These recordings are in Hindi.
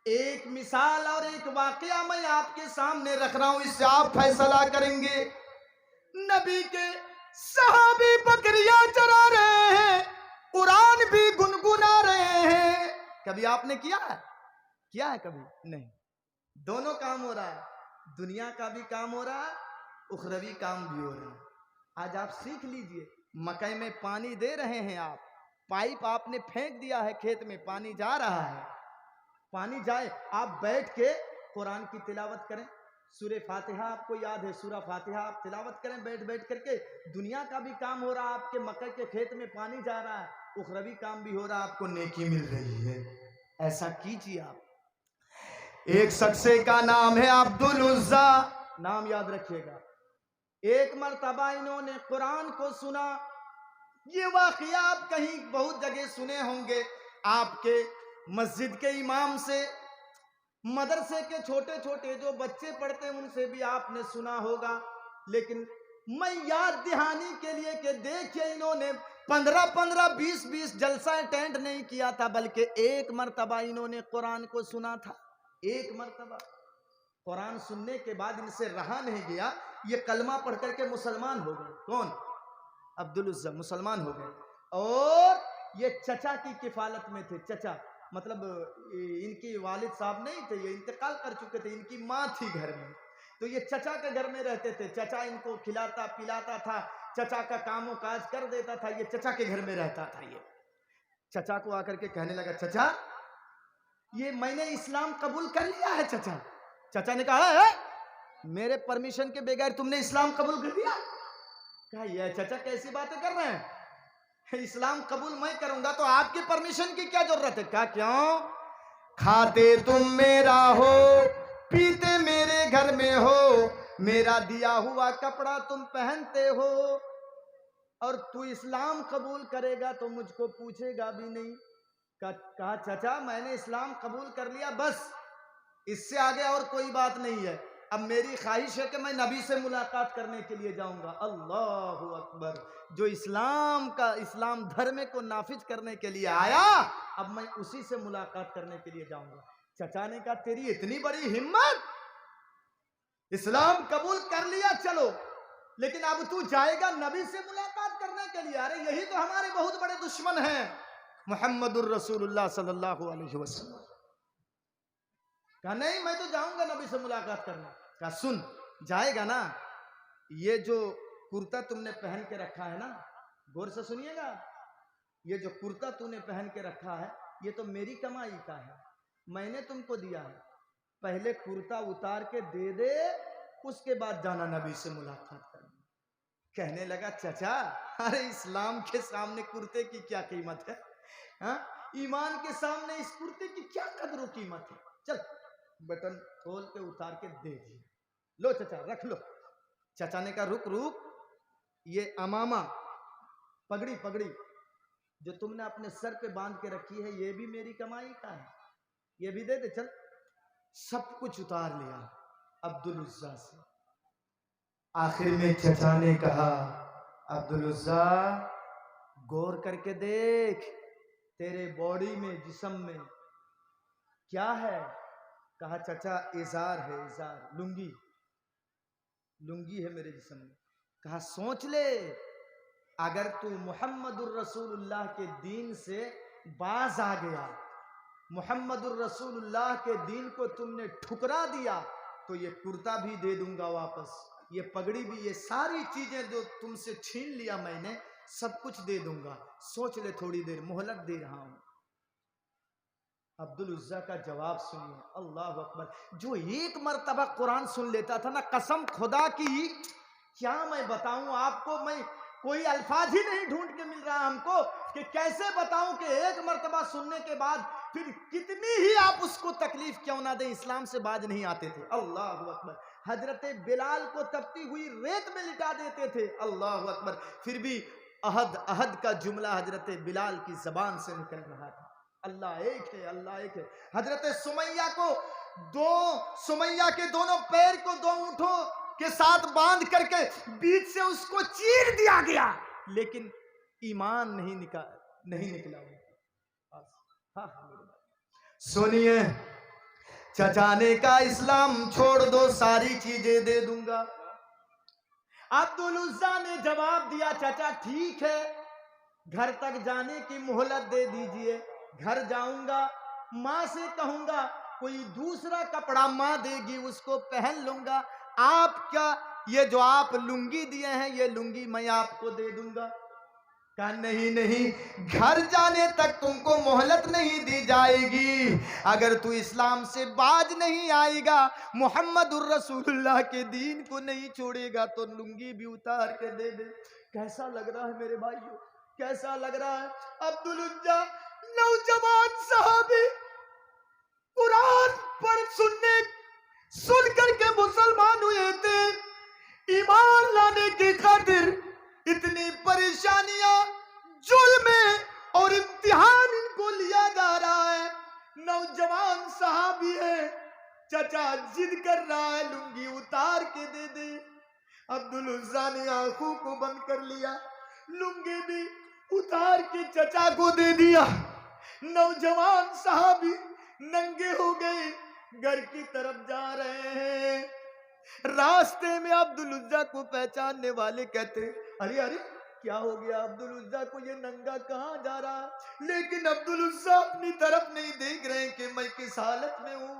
एक मिसाल और एक वाकया मैं आपके सामने रख रहा हूं, इससे आप फैसला करेंगे। नबी के सहाबी बकरियां चरा रहे हैं, कुरान भी गुनगुना रहे हैं। कभी आपने किया है? किया है कभी? नहीं। दोनों काम हो रहा है, दुनिया का भी काम हो रहा है, उखरवी काम भी हो रहा है। आज आप सीख लीजिए, मकई में पानी दे रहे हैं आप, पाइप आपने फेंक दिया है खेत में, पानी जा रहा है, पानी जाए, आप बैठ के कुरान की तिलावत करें। सूरह फातिहा आपको याद है, सूरह फातिहा आप तिलावत करें बैठ बैठ करके। दुनिया का भी काम हो रहा है, आपके मकई के खेत में पानी जा रहा है, उखरवी काम भी हो रहा है, आपको नेकी मिल रही है। ऐसा कीजिए आप। एक शख्स का नाम है अब्दुल उज्जा, नाम याद रखिएगा। एक मर्तबा इन्होंने कुरान को सुना। ये वाकया आप कहीं बहुत जगह सुने होंगे, आपके मस्जिद के इमाम से, मदरसे के छोटे छोटे जो बच्चे पढ़ते हैं उनसे भी आपने सुना होगा। लेकिन मैं याद दहानी के लिए कि देखिए, इन्होंने 15-15, 20-20 जलसा अटेंड नहीं किया था, बल्कि एक मर्तबा इन्होंने कुरान को सुना था। एक मर्तबा कुरान सुनने के बाद इनसे रहा नहीं गया, ये कलमा पढ़ करके मुसलमान हो गए। कौन? अब्दुल उज्जा मुसलमान हो गए। और ये चचा की किफालत में थे। चचा मतलब इनके वालिद साहब नहीं थे, ये इंतकाल कर चुके थे, इनकी माँ थी घर में, तो ये चचा के घर में रहते थे। चचा इनको खिलाता पिलाता था, चचा का कामों काज कर देता था, ये चचा के घर में रहता था। ये चचा को आकर के कहने लगा, चचा ये मैंने इस्लाम कबूल कर लिया है। चचा ने कहा, है? मेरे परमिशन के बगैर तुमने इस्लाम कबूल कर लिया? कहा, ये चचा कैसी बातें कर रहे हैं, इस्लाम कबूल मैं करूंगा तो आपकी परमिशन की क्या जरूरत है? कहा, क्यों? खाते तुम मेरा हो, पीते मेरे घर में हो, मेरा दिया हुआ कपड़ा तुम पहनते हो, और तू इस्लाम कबूल करेगा तो मुझको पूछेगा भी नहीं। कहा, चाचा मैंने इस्लाम कबूल कर लिया, बस इससे आगे और कोई बात नहीं है। अब मेरी ख्वाहिश है कि मैं नबी से मुलाकात करने के लिए जाऊंगा। अल्लाहु अकबर। जो इस्लाम धर्म को नाफिज करने के लिए आया, अब मैं उसी से मुलाकात करने के लिए जाऊंगा। चचा ने कहा, तेरी इतनी बड़ी हिम्मत, इस्लाम कबूल कर लिया चलो, लेकिन अब तू जाएगा नबी से मुलाकात करने के लिए? अरे यही तो हमारे बहुत बड़े दुश्मन हैं, मुहम्मदुर रसूलुल्लाह सल्लल्लाहु अलैहि वसल्लम। कहा, नहीं मैं तो जाऊंगा नबी से मुलाकात करने। कहा, सुन, जाएगा ना, ये जो कुर्ता तुमने पहन के रखा है ना, गौर से सुनिएगा, ये जो कुर्ता तूने पहन के रखा है ये तो मेरी कमाई का है, मैंने तुमको दिया है। पहले कुर्ता उतार के दे दे, उसके बाद जाना नबी से मुलाकात करने। कहने लगा, चचा अरे इस्लाम के सामने कुर्ते की क्या कीमत है? हाँ, ईमान के सामने इस कुर्ते की क्या कदर कीमत है? चल बटन खोल के उतार के दे दिए। लो चचा रख लो। चचा ने कहा, रुक रुक, ये अमामा पगड़ी जो तुमने अपने सर पे बांध के रखी है, ये भी मेरी कमाई का है, ये भी दे दे। चल, सब कुछ उतार लिया अब्दुल उज्जा से। आखिर में चचा ने कहा, अब्दुल उज्जा गौर करके देख, तेरे बॉडी में, जिस्म में क्या है? कहा, चचा इजार है, इजार, लुंगी है मेरे जिस्म में। कहा, सोच ले, अगर तू मुहम्मदुर रसूलुल्लाह के दीन से बाज आ गया, मुहम्मदुर रसूलुल्लाह के दीन को तुमने ठुकरा दिया, तो ये कुर्ता भी दे दूंगा वापस, ये पगड़ी भी, ये सारी चीजें जो तुमसे छीन लिया मैंने, सब कुछ दे दूंगा। सोच ले, थोड़ी देर मोहलत दे रहा हूं। अब्दुल उज्जा का जवाब सुनिए, अल्लाह अकबर। जो एक मर्तबा कुरान सुन लेता था ना, कसम खुदा की, क्या मैं बताऊं आपको, मैं कोई अल्फाज ही नहीं ढूंढ के मिल रहा हमको कि कैसे बताऊं कि एक मर्तबा सुनने के बाद फिर कितनी ही आप उसको तकलीफ क्यों ना दे, इस्लाम से बाज नहीं आते थे। अल्लाह अकबर। हजरत बिलाल को तपती हुई रेत में लिटा देते थे। अल्लाह अकबर। फिर भी अहद का जुमला हजरत बिलाल की जबान से निकल रहा था, अल्लाह एक है, अल्लाह एक है। हजरत सुमैया के दोनों पैर को दो ऊंटों के साथ बांध करके बीच से उसको चीर दिया गया, लेकिन ईमान नहीं निकला। हाँ, सुनिए, चचा ने कहा इस्लाम छोड़ दो, सारी चीजें दे दूंगा। अब्दुल उज्जा ने जवाब दिया, चचा ठीक है, घर तक जाने की मोहलत दे दीजिए, घर जाऊंगा, माँ से कहूंगा कोई दूसरा कपड़ा माँ देगी उसको पहन लूंगा, आपका ये जो आप लुंगी दिए हैं ये लुंगी मैं आपको दे दूंगा। कहा नहीं नहीं, घर जाने तक तुमको मोहलत नहीं दी जाएगी, अगर तू इस्लाम से बाज नहीं आएगा, मोहम्मदुर रसूलुल्लाह के दीन को नहीं छोड़ेगा तो लुंगी भी उतार के दे दे। कैसा लग रहा है मेरे भाइयों, कैसा लग रहा है? अब्दुल उज्जा नौजवान साहबी कुरान पर सुन करके मुसलमान हुए थे, ईमान लाने की खातिर इतनी परेशानियां, जुल्म और इम्तिहान इनको लिया जा रहा है। नौजवान साहबी है, चचा जिद कर रहा है लुंगी उतार के दे दे। अब्दुल उज्जा ने आंखों को बंद कर लिया, लुंगी भी उतार के चचा को दे दिया। नौजवान साहबी नंगे हो गए, घर की तरफ जा रहे हैं। रास्ते में अब्दुल उज्जा को पहचानने वाले कहते अरे अरे क्या हो गया अब्दुल उज्जा को, ये नंगा कहाँ जा रहा है? लेकिन अब्दुल उज्जा अपनी तरफ नहीं देख रहे कि मैं किस हालत में हूं।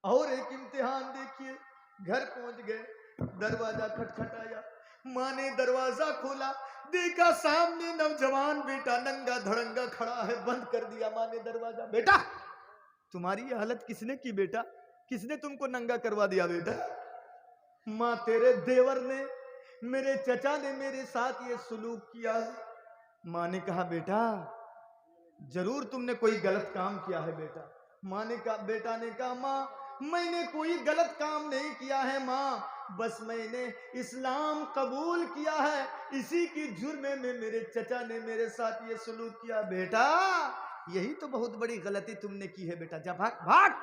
और एक इम्तिहान देखिए, घर पहुंच गए, दरवाजा खटखटाया, माँ ने दरवाजा खोला, देखा सामने नौजवान बेटा नंगा धड़ंगा खड़ा है, बंद कर दिया माँ ने दरवाजा। बेटा तुम्हारी ये हालत किसने की बेटा, किसने तुमको नंगा करवा दिया बेटा? माँ तेरे देवर ने, मेरे चचा ने मेरे साथ ये सुलूक किया है। माँ ने कहा बेटा जरूर तुमने कोई गलत काम किया है बेटा। माँ ने कहा, बेटा ने कहा माँ मैंने कोई गलत काम नहीं किया है माँ, बस मैंने इस्लाम कबूल किया है, इसी की जुर्म में मेरे चचा ने मेरे साथ ये सुलूक किया। बेटा यही तो बहुत बड़ी गलती तुमने की है बेटा, जा भाग भाग,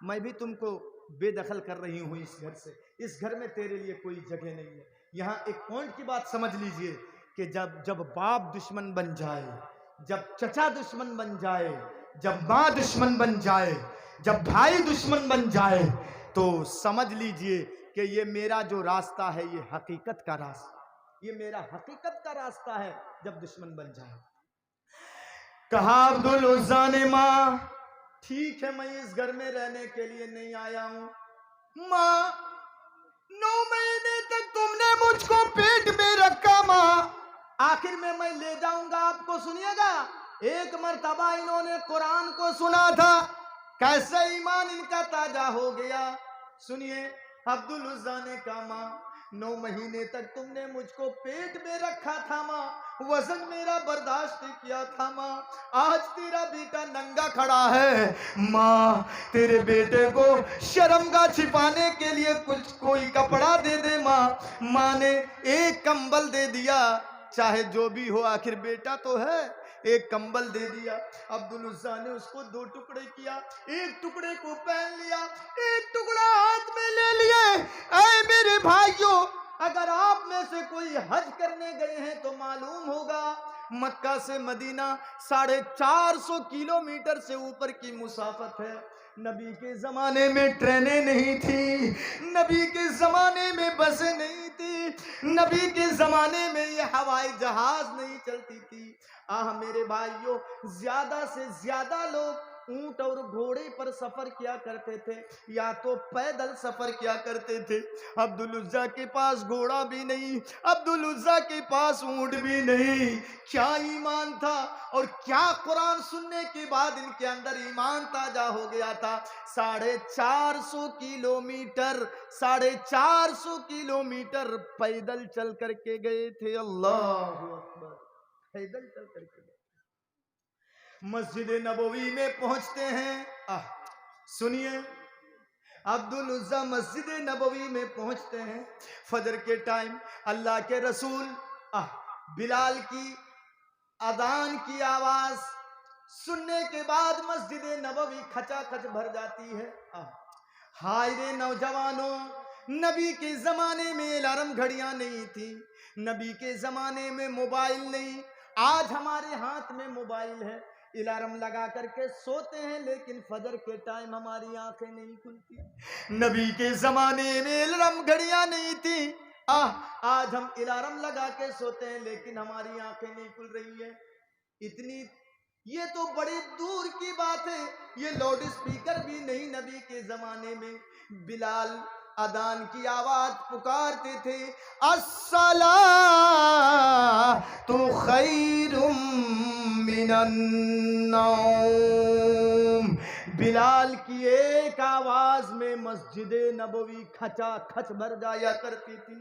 मैं भी तुमको बेदखल कर रही हूं इस घर से, इस घर में तेरे लिए कोई जगह नहीं है। यहाँ एक पॉइंट की बात समझ लीजिए कि जब बाप दुश्मन बन जाए, जब चचा दुश्मन बन जाए, जब माँ दुश्मन बन जाए, जब भाई दुश्मन बन जाए, तो समझ लीजिए कि ये मेरा जो रास्ता है ये हकीकत का रास्ता, ये मेरा हकीकत का रास्ता है जब दुश्मन बन जाए। कहा अब्दुल उज्जा ने माँ ठीक है मैं इस घर में रहने के लिए नहीं आया हूं। माँ 9 महीने तक तुमने मुझको पेट में रखा माँ, आखिर में मैं ले जाऊंगा आपको। सुनिएगा, एक मर्तबा इन्होंने कुरान को सुना था, कैसे ईमान इनका ताजा हो गया। सुनिए, अब्दुल उज्जा ने कहा माँ 9 महीने तक तुमने मुझको पेट में रखा था माँ, वजन मेरा बर्दाश्त किया था माँ, आज तेरा बेटा नंगा खड़ा है माँ, तेरे बेटे को शर्मगा छिपाने के लिए कुछ कोई कपड़ा दे दे माँ। माँ ने एक कंबल दे दिया, चाहे जो भी हो आखिर बेटा तो है, एक कंबल दे दिया। अब्दुल उज्जा ने उसको 2 टुकड़े किया, एक टुकड़े को पहन लिया, एक टुकड़ा हाथ में ले लिए। ऐ मेरे भाइयों, अगर आप में से कोई हज करने गए हैं तो मालूम होगा मक्का से मदीना 450 किलोमीटर से ऊपर की मुसाफत है। नबी के जमाने में ट्रेनें नहीं थी, नबी के जमाने में बसें नहीं थी, नबी के जमाने में ये हवाई जहाज नहीं चलती थी। मेरे भाइयों, ज्यादा से ज्यादा लोग ऊंट और घोड़े पर सफर किया करते थे या तो पैदल सफर किया करते थे। अब्दुल उज्जा के पास घोड़ा भी नहीं, अब्दुल उज्जा के पास ऊंट भी नहीं। क्या ईमान था और क्या कुरान सुनने के बाद इनके अंदर ईमान ताजा हो गया था। 450 किलोमीटर 450 किलोमीटर पैदल चल करके गए थे। अल्लाह अकबर, पैदल चल करके गए। मस्जिद नबवी में पहुंचते हैं। सुनिए, अब्दुल उज्जा मस्जिद नबवी में पहुंचते हैं। फजर के टाइम अल्लाह के रसूल बिलाल की अजान की आवाज सुनने के बाद मस्जिद नबवी खचाखच भर जाती है। हाय रे नौजवानों, नबी के जमाने में अलार्म घड़ियां नहीं थी, नबी के जमाने में मोबाइल नहीं। आज हमारे हाथ में मोबाइल है, अलार्म लगा करके सोते हैं, लेकिन फजर के टाइम हमारी आंखें नहीं खुलती। नबी के जमाने में अलार्म घड़ियां नहीं थी। आज हम अलार्म लगा के सोते हैं, लेकिन हमारी आंखें नहीं खुल रही है। इतनी, ये तो बड़ी दूर की बात है, ये लाउड स्पीकर भी नहीं नबी के जमाने में। बिलाल अदान की आवाज पुकारते थे, अस्सला तो खैरुम मिनन नौम। बिलाल की एक आवाज में मस्जिद नबवी खचा खच भर जाया करती थी।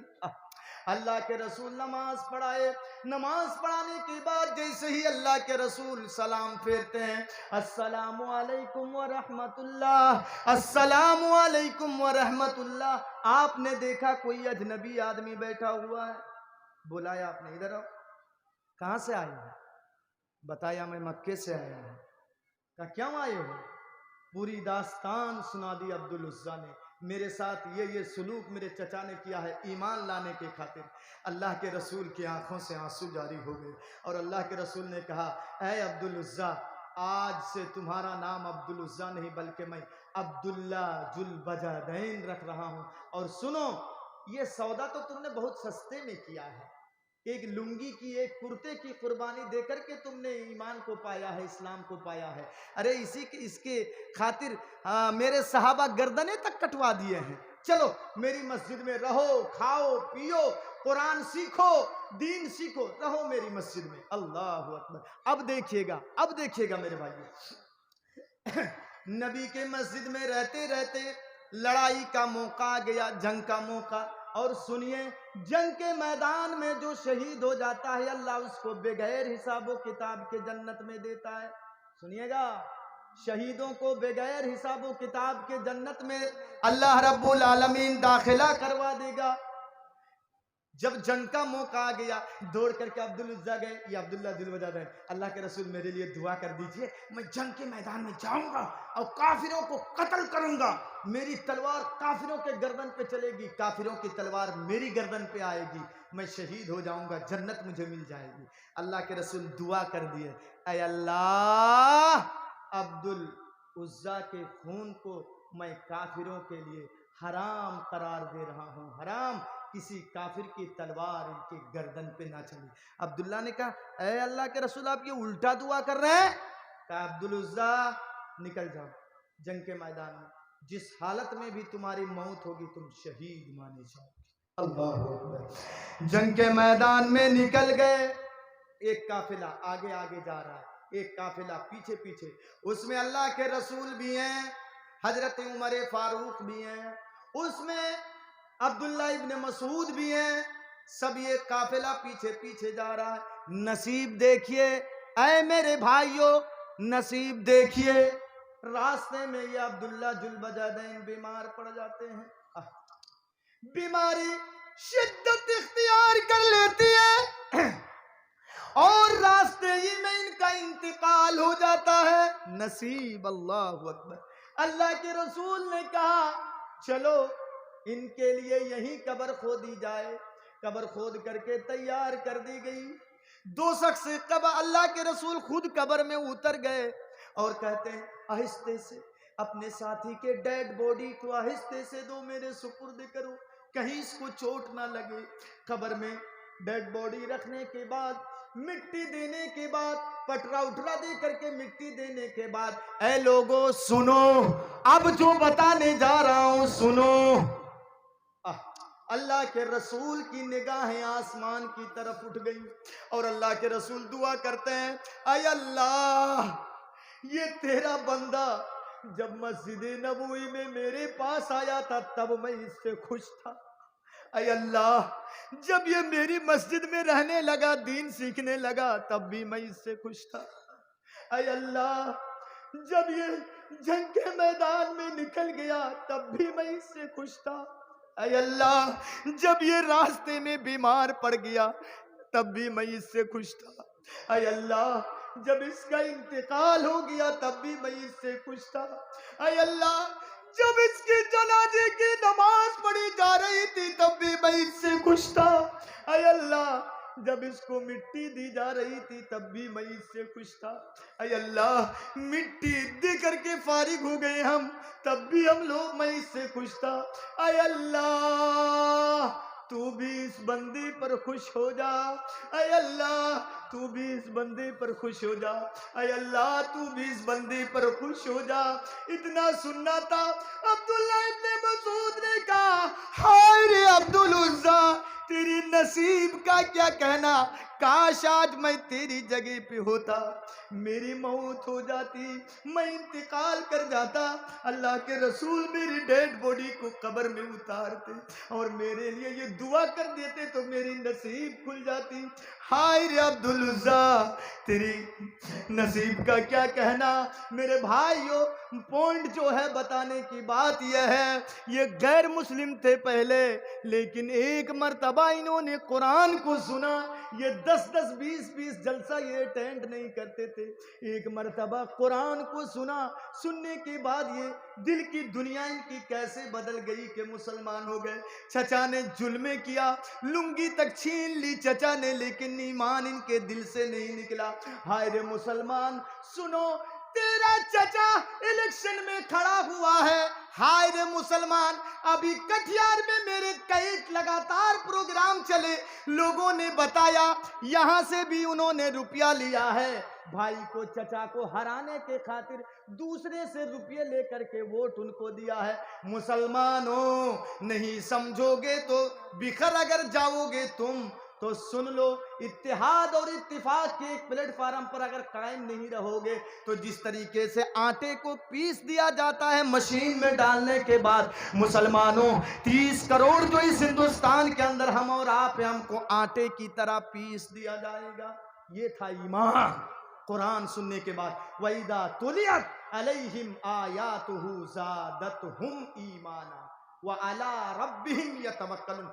अल्लाह के रसूल नमाज पढ़ाए, नमाज पढ़ाने के बाद जैसे ही अल्लाह के रसूल सलाम फेरते हैं, अस्सलामु अलैकुम व रहमतुल्लाह, अस्सलामु अलैकुम व रहमतुल्लाह। आपने देखा कोई अजनबी आदमी बैठा हुआ है, बुलाया आपने, इधर आओ। कहां से आए हो? बताया मैं मक्के से आया हूं। कहा क्यों आए हो? पूरी दास्तान सुना दी अब्दुल उज़्ज़ा ने। मेरे साथ ये सुलूक मेरे चचा ने किया है ईमान लाने के खातिर। अल्लाह के रसूल की आंखों से आंसू जारी हो गए और अल्लाह के रसूल ने कहा, ऐ अब्दुल उज़्ज़ा, आज से तुम्हारा नाम अब्दुल उज़्ज़ा नहीं बल्कि मैं अब्दुल्ला जुल बजादैन रख रहा हूं। और सुनो, ये सौदा तो तुमने बहुत सस्ते में किया है। एक लुंगी की, एक कुर्ते की कुर्बानी देकर के तुमने ईमान को पाया है, इस्लाम को पाया है। अरे इसके खातिर मेरे सहाबा गर्दनें तक कटवा दिए हैं। चलो मेरी मस्जिद में रहो, खाओ पियो, कुरान सीखो, दीन सीखो, रहो मेरी मस्जिद में। अल्लाह अकबर। अब देखिएगा मेरे भाइयों, नबी के मस्जिद में रहते रहते लड़ाई का मौका आ गया, जंग का मौका। और सुनिए, जंग के मैदान में जो शहीद हो जाता है, अल्लाह उसको बगैर हिसाबो किताब के जन्नत में देता है। सुनिएगा, शहीदों को बगैर हिसाबो किताब के जन्नत में अल्लाह रब्बुल आलमीन दाखिला करवा देगा। जब जंग का मौका आ गया, दौड़ करके अब्दुल उज़्ज़ा गए, ये अब्दुल्ला जुल बजादैन, अल्लाह के रसूल मेरे लिए दुआ कर दीजिए, मैं जंग के मैदान में जाऊंगा और काफिरों को कत्ल करूंगा। मेरी तलवार काफिरों के गर्दन पे चलेगी, काफिरों की तलवार मेरी गर्दन पे आएगी, मैं शहीद हो जाऊंगा, जन्नत मुझे मिल जाएगी। अल्लाह के रसूल दुआ कर दिए, ऐ अल्लाह, अब्दुल उज़्ज़ा के खून को मैं काफिरों के लिए हराम करार दे रहा हूं, हराम, किसी काफिर की तलवार इनके गर्दन पे ना चली। अब्दुल्ला ने कहा, ऐ अल्लाह के रसूल, आप ये उल्टा दुआ कर रहे हैं। कहा, अब्दुल उज़्ज़ा निकल जाओ जंग के मैदान में, जिस हालत में भी तुम्हारी मौत होगी तुम शहीद माने जाओगे। अल्लाह अकबर। जंग के मैदान में निकल गए। एक काफिला आगे आगे जा रहा है, एक काफिला पीछे पीछे, उसमें अल्लाह के रसूल भी हैं, हजरत उमर फारूक भी हैं, उसमें अब्दुल्ला इब्न मसूद भी हैं। सब ये काफिला पीछे पीछे जा रहा है। नसीब देखिए, ऐ मेरे भाइयों, नसीब देखिए, रास्ते में ये अब्दुल्ला जुल बजादैन बीमार पड़ जाते हैं। बीमारी शिद्दत इख्तियार कर लेती है और रास्ते ही में इनका इंतकाल हो जाता है। नसीब, अल्लाह अकबर। अल्लाह के रसूल ने कहा, चलो इनके लिए यही कब्र खोदी जाए। कब्र खोद करके तैयार कर दी गई। दो शख्स अल्लाह के रसूल खुद कब्र में उतर गए और कहते हैं, आहिस्ते से अपने साथी के डेड बॉडी को आहिस्ते से दो, मेरे सुपुर्द करो, कहीं इसको चोट ना लगे। कब्र में डेड बॉडी रखने के बाद, मिट्टी देने के बाद, पटरा उठरा दे करके मिट्टी देने के बाद, ऐ लोगों सुनो, अब जो बताने जा रहा हूं सुनो। अल्लाह के रसूल की निगाहें आसमान की तरफ उठ गई और अल्लाह के रसूल दुआ करते हैं, ऐ अल्लाह, ये तेरा बंदा जब मस्जिद नबवी में मेरे पास आया था तब मैं इससे खुश था। ऐ अल्लाह, जब ये मेरी मस्जिद में रहने लगा, दीन सीखने लगा, तब भी मैं इससे खुश था। ऐ अल्लाह, जब ये जंग के मैदान में निकल गया तब भी मैं इससे खुश था। ऐ अल्लाह, जब ये रास्ते में बीमार पड़ गया तब भी मैं इससे खुश था। ऐ अल्लाह, जब इसका इंतकाल हो गया तब भी मैं इससे खुश था। ऐ अल्लाह, जब इसके जनाजे की नमाज पढ़ी जा रही थी तब भी मैं इससे खुश था। ऐ अल्लाह, जब इसको मिट्टी दी जा रही थी तब भी मैं इससे खुश था। अय अल्लाह, मिट्टी दे करके फारिग हो गए हम, तब भी हम लोग मैं इससे खुश था। अय अल्लाह, तू भी इस बंदे पर खुश हो जा। अय अल्लाह, तू भी इस बंदे पर खुश हो जा। अय अल्लाह, तू भी इस बंदे पर खुश हो जा। इतना सुनना था। अब्दुल्ला इब्ने मसूद ने कहा, हाय रे अब्दुल उज़्ज़ा, तेरी नसीब का क्या कहना, काश आज मैं तेरी जगह पे होता, मेरी मौत हो जाती, मैं इंतकाल कर जाता, अल्लाह के रसूल मेरी डेड बॉडी को कब्र में उतारते और मेरे लिए ये दुआ कर देते तो मेरी नसीब खुल जाती। हाय रे अब्दुल उज़्ज़ा, तेरी नसीब का क्या कहना। मेरे भाइयों, पॉइंट जो है बताने की बात यह है, ये गैर मुस्लिम थे पहले, लेकिन एक मर्तबा इन्होंने कुरान को सुना। ये 10-10, 20-20 जलसा ये अटेंड नहीं करते थे। एक मर्तबा कुरान को सुना, सुनने के बाद ये दिल की दुनिया इनकी कैसे बदल गई कि मुसलमान हो गए। चचा ने जुल्मे किया, लुंगी तक छीन ली चचा ने, लेकिन ईमान इनके दिल से नहीं निकला। हाय रे मुसलमान, सुनो, तेरा चचा इलेक्शन में खड़ा हुआ है। हाय रे मुसलमान, अभी कटिहार में मेरे कई लगातार प्रोग्राम चले, लोगों ने बताया यहां से भी उन्होंने रुपया लिया है, भाई को, चचा को हराने के खातिर दूसरे से रुपये लेकर के वोट उनको दिया है। मुसलमानों, नहीं समझोगे तो बिखर अगर जाओगे तुम, तो सुन लो, इत्तेहाद और इत्तिफाक के एक प्लेटफार्म पर अगर कायम नहीं रहोगे तो जिस तरीके से आटे को पीस दिया जाता है मशीन में डालने के बाद, मुसलमानों 30 करोड़ जो इस हिंदुस्तान के अंदर हम और आप हैं, हमको आटे की तरह पीस दिया जाएगा। ये था ईमान। कुरान सुनने के बाद, वइदा तुलियत अलैहिम आयातुहु ज़ादतहुम ईमाना व अला रब्बिहिम यतवक्कलून।